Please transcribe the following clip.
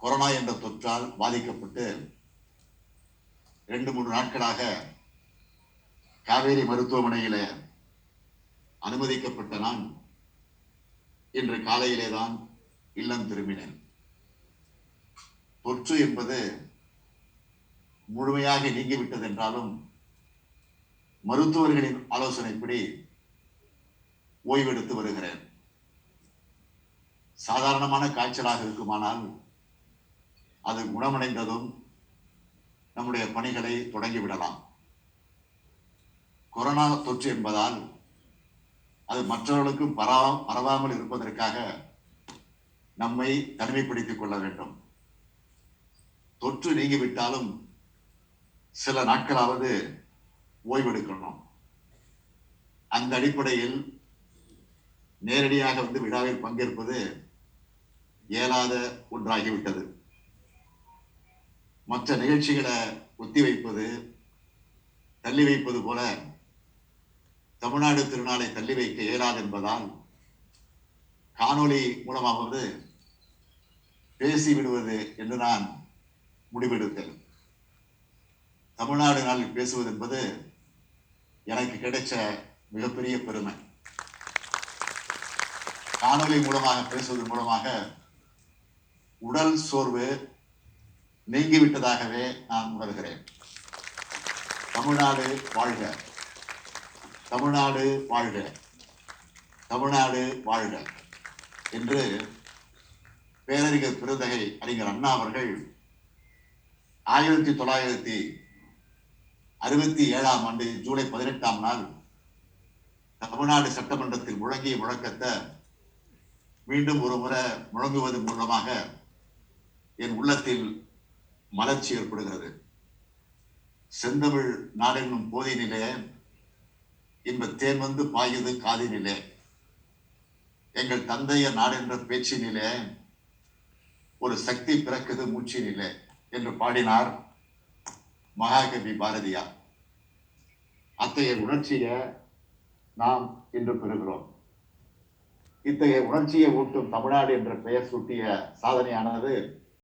Corona என்ற தொற்றால் பாதிக்கப்பட்டு 2-3 நாட்களாக காவேரி மருத்துவமனையில அனுமதிக்கப்பட்ட நான் இன்று காலையிலேதான் இல்லம் திரும்பினேன். தொற்று என்பது முழுமையாக நீங்கிவிட்டது என்றாலும் மருத்துவர்களின் ஆலோசனைப்படி ஓய்வெடுத்து வருகிறேன். சாதாரணமான காய்ச்சலாக இருக்குமானால் அது குணமடைந்ததும் நம்முடைய பணிகளை தொடங்கிவிடலாம். கொரோனா தொற்று என்பதால் அது மற்றவர்களுக்கும் பரவாமல் இருப்பதற்காக நம்மை தனிமைப்படுத்திக் கொள்ள வேண்டும். தொற்று நீங்கிவிட்டாலும் சில நாட்களாவது ஓய்வெடுக்கணும். அந்த அடிப்படையில் நேரடியாக விழாவில் பங்கேற்பது இயலாத ஒன்றாகிவிட்டது. மற்ற நிகழ்ச்சிகளை ஒத்தி வைப்பது, தள்ளி வைப்பது போல தமிழ்நாடு திருநாளை தள்ளி வைக்க இயலாது என்பதால் காணொலி மூலமாவது பேசி விடுவது என்று நான் முடிவெடுத்தேன். தமிழ்நாடு நாளில் பேசுவது என்பது எனக்கு கிடைச்ச மிகப்பெரிய பெருமை. காணொலி மூலமாக பேசுவதன் மூலமாக உடல் சோர்வு நீங்கிவிட்டதாகவே நான் உணர்கிறேன். தமிழ்நாடு வாழ்க, தமிழ்நாடு வாழ்க, தமிழ்நாடு வாழ்க என்று பேரறிஞர் பெருந்தகை அறிஞர் அண்ணா அவர்கள் 1967ஆம் ஆண்டு ஜூலை 18ஆம் நாள் தமிழ்நாடு சட்டமன்றத்தில் முழங்கிய முழக்கத்தை மீண்டும் ஒரு முறை முழங்குவதன் மூலமாக என் உள்ளத்தில் மலர்ச்சி ஏற்படுகிறது. செந்தமிழ் நாடென்னும் போதினிலே இன்ப தேன் வந்து பாயுது காதினிலே, எங்கள் தந்தைய நாடென்ற பேச்சினிலே ஒரு சக்தி பிறக்குது மூச்சினிலே என்று பாடினார் மகாகவி பாரதியார். அத்தகைய உணர்ச்சியை நாம் இன்று பெறுகிறோம். இத்தகைய உணர்ச்சியை ஊட்டும் தமிழ்நாடு என்ற பெயர் சூட்டிய சாதனையானது